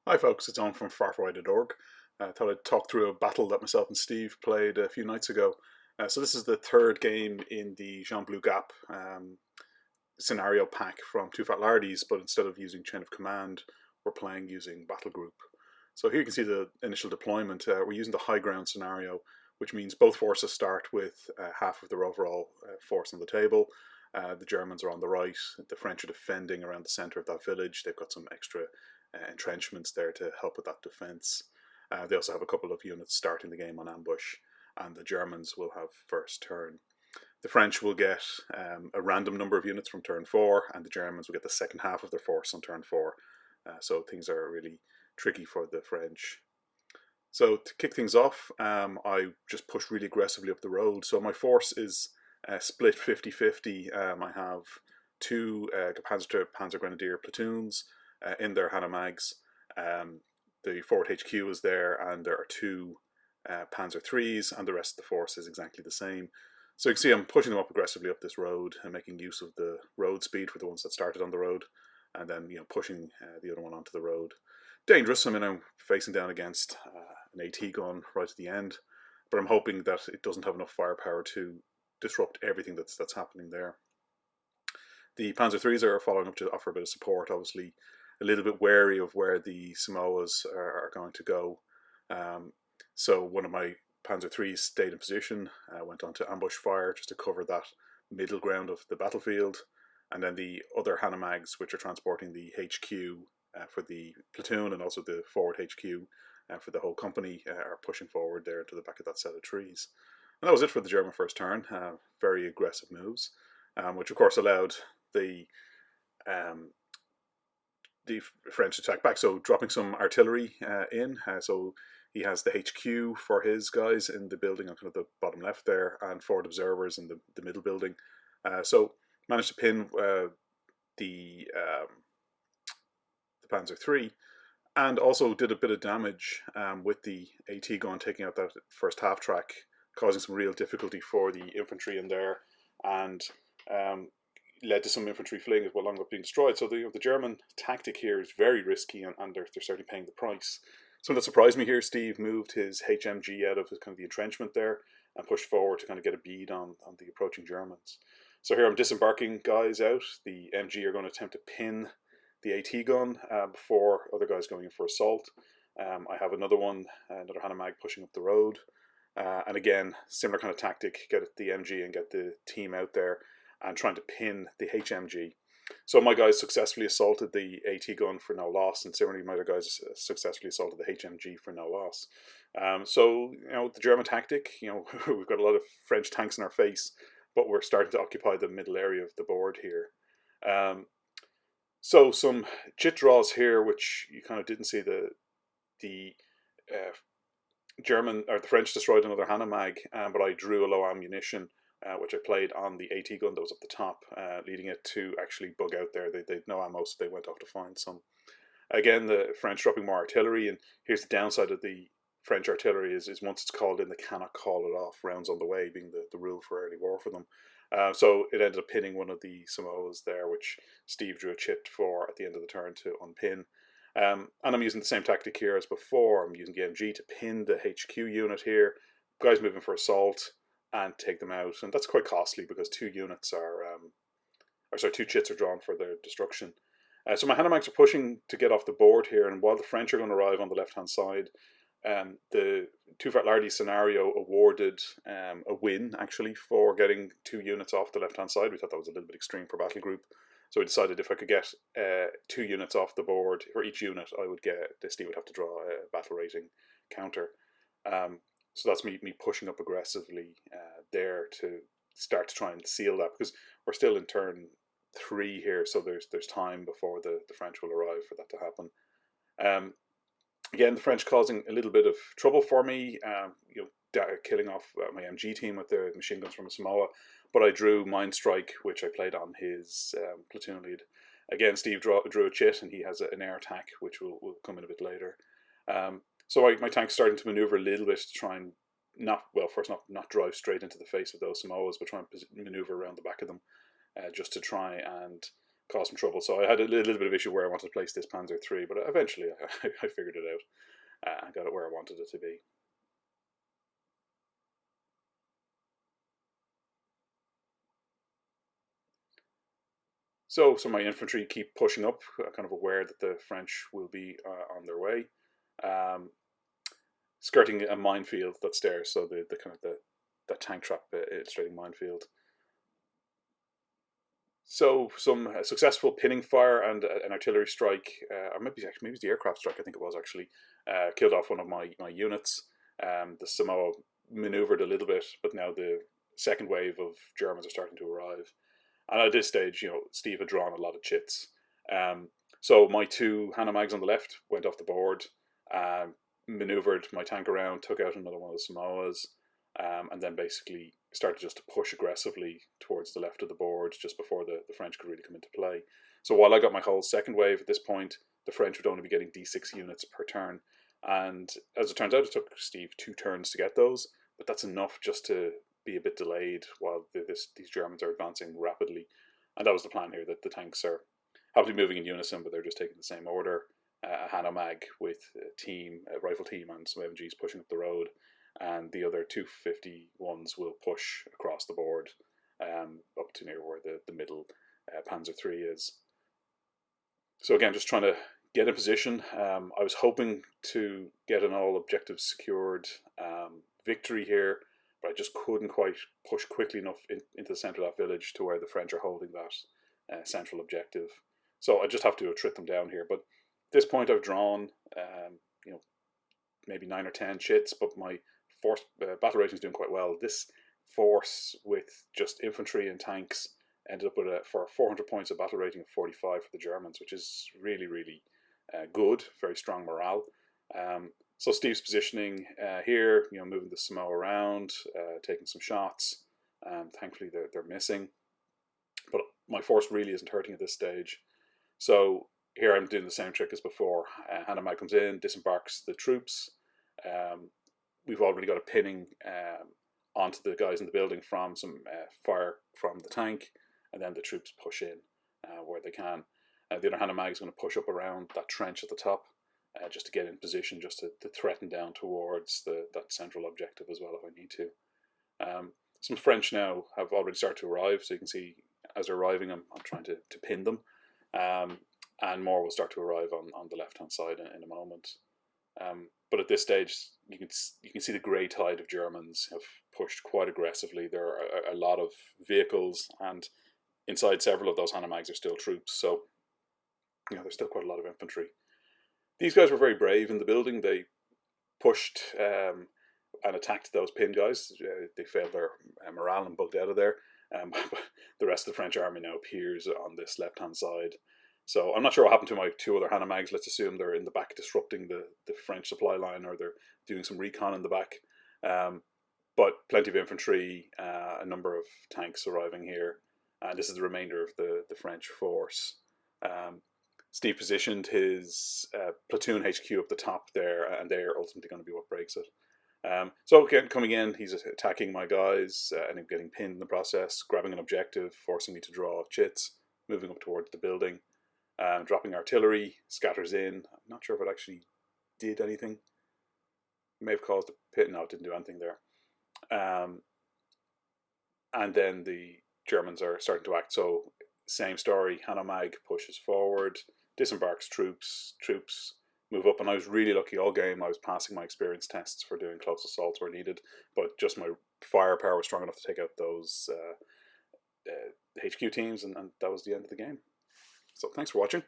Hi folks, it's Owen from farfaway.org. I thought I'd talk through a battle that myself and Steve played a few nights ago. So this is the third game in the Jean Blue Gap scenario pack from Two Fat Lardies, but instead of using Chain of Command, we're playing using Battlegroup. So here you can see the initial deployment. We're using the high ground scenario, which means both forces start with half of their overall force on the table. The Germans are on the right, the French are defending around the centre of that village. They've got some extra entrenchments there to help with that defence. They also have a couple of units starting the game on ambush, and the Germans will have first turn. The French will get a random number of units from turn 4, and the Germans will get the second half of their force on turn 4. So things are really tricky for the French. So to kick things off, I just pushed really aggressively up the road. So my force is split 50-50. I have two Panzer Grenadier platoons in their Hanemags. The forward HQ is there, and there are two Panzer IIIs, and the rest of the force is exactly the same. So you can see I'm pushing them up aggressively up this road and making use of the road speed for the ones that started on the road, and then pushing the other one onto the road. Dangerous. I mean, I'm facing down against an AT gun right at the end, but I'm hoping that it doesn't have enough firepower to disrupt everything that's happening there. The Panzer IIIs are following up to offer a bit of support, obviously a little bit wary of where the Samoas are going to go. So one of my Panzer IIIs stayed in position, went on to ambush fire just to cover that middle ground of the battlefield. And then the other Hanemags, which are transporting the HQ for the platoon and also the forward HQ for the whole company, are pushing forward there to the back of that set of trees. And that was it for the German first turn. Very aggressive moves, which of course allowed the French to attack back. So dropping some artillery in. So he has the HQ for his guys in the building on kind of the bottom left there, and forward observers in the middle building. So managed to pin the Panzer III, and also did a bit of damage with the AT gun taking out that first half track, causing some real difficulty for the infantry in there, and led to some infantry fleeing as well, along with being destroyed. So the German tactic here is very risky, and they're certainly paying the price. Something that surprised me here, Steve moved his HMG out of kind of the entrenchment there and pushed forward to kind of get a bead on the approaching Germans. So here I'm disembarking guys out. The MG are going to attempt to pin the AT gun before other guys going in for assault. I have another Hanomag pushing up the road. And again, similar kind of tactic, get the MG and get the team out there and trying to pin the HMG. So my guys successfully assaulted the AT gun for no loss, and similarly my other guys successfully assaulted the HMG for no loss. So, the German tactic, we've got a lot of French tanks in our face, but we're starting to occupy the middle area of the board here. So some chit draws here, which you kind of didn't see. The German or the French destroyed another Hanomag, but I drew a low ammunition, which I played on the AT gun that was up the top, leading it to actually bug out there. They'd no ammo, so they went off to find some. Again, the French dropping more artillery, and here's the downside of the French artillery is once it's called in, they cannot call it off. Rounds on the way being the rule for early war for them. So it ended up pinning one of the Samoas there, which Steve drew a chit for at the end of the turn to unpin. And I'm using the same tactic here as before. I'm using the MG to pin the HQ unit here. Guys moving for assault and take them out. And that's quite costly because two chits are drawn for their destruction. So my Hanemags are pushing to get off the board here, and while the French are going to arrive on the left-hand side, the Two Fat Lardy scenario awarded a win, actually, for getting two units off the left-hand side. We thought that was a little bit extreme for Battlegroup. So we decided if I could get two units off the board, for each unit, Steve would have to draw a battle rating counter. So that's me pushing up aggressively there to start to try and seal that, because we're still in turn 3 here, so there's time before the French will arrive for that to happen. Again, the French causing a little bit of trouble for me, killing off my MG team with their machine guns from a Samoa, but I drew Mind Strike, which I played on his platoon lead. Again, Steve drew a chit, and he has an air attack, which will come in a bit later. So my tank's starting to maneuver a little bit to try and not drive straight into the face of those Samoas, but try and maneuver around the back of them, just to try and cause some trouble. So I had a little bit of issue where I wanted to place this Panzer III, but eventually I figured it out and got it where I wanted it to be. So my infantry keep pushing up, kind of aware that the French will be on their way, um, skirting a minefield that's there. So the kind of the tank trap illustrating minefield. So some successful pinning fire and an artillery strike, or maybe it was the aircraft strike. I think it was actually killed off one of my units. The Samoa manoeuvred a little bit, but now the second wave of Germans are starting to arrive. And at this stage, Steve had drawn a lot of chits. So my two Hanamags on the left went off the board, maneuvered my tank around, took out another one of the Samoas, and then basically started just to push aggressively towards the left of the board just before the French could really come into play. So while I got my whole second wave at this point, the French would only be getting D6 units per turn. And as it turns out, it took Steve 2 turns to get those, but that's enough just to be a bit delayed while these Germans are advancing rapidly. And that was the plan here, that the tanks are happily moving in unison, but they're just taking the same order. A Hanomag with a rifle team and some MGs pushing up the road, and the other 251s will push across the board up to near where the middle Panzer III is. So again, just trying to get in position. I was hoping to get an all objectives secured victory here, but I just couldn't quite push quickly enough into the centre of that village to where the French are holding that central objective. So I just have to attrit them down here. But at this point, I've drawn, maybe 9 or 10 chits, but my force battle rating is doing quite well. This force with just infantry and tanks ended up with for 400 points of battle rating of 45 for the Germans, which is really, really good. Very strong morale. So Steve's positioning here, moving the Samoa around, taking some shots. Thankfully, they're missing. But my force really isn't hurting at this stage. So here I'm doing the same trick as before. Hanamag comes in, disembarks the troops. We've already got a pinning onto the guys in the building from some fire from the tank, and then the troops push in where they can. The other Hanamag is going to push up around that trench at the top, just to get in position, just to threaten down towards that central objective as well if I need to. Some French now have already started to arrive, so you can see as they're arriving, I'm trying to pin them. And more will start to arrive on the left-hand side in a moment. But at this stage, you can see the grey tide of Germans have pushed quite aggressively. There are a lot of vehicles, and inside several of those Hanamags are still troops. So, there's still quite a lot of infantry. These guys were very brave in the building. They pushed and attacked those pin guys. They failed their morale and bugged out of there. But the rest of the French army now appears on this left-hand side. So I'm not sure what happened to my 2 other Hanamags. Let's assume they're in the back disrupting the French supply line, or they're doing some recon in the back. But plenty of infantry, a number of tanks arriving here. This is the remainder of the French force. Steve positioned his platoon HQ up the top there, and they're ultimately going to be what breaks it. So again, coming in, he's attacking my guys, and I'm getting pinned in the process, grabbing an objective, forcing me to draw chits, moving up towards the building. Dropping artillery, scatters in. I'm not sure if it actually did anything. It may have caused a pit. No, it didn't do anything there. And then the Germans are starting to act. So same story. Hanomag pushes forward, disembarks troops move up. And I was really lucky all game. I was passing my experience tests for doing close assaults where needed, but just my firepower was strong enough to take out those HQ teams, and that was the end of the game. So thanks for watching.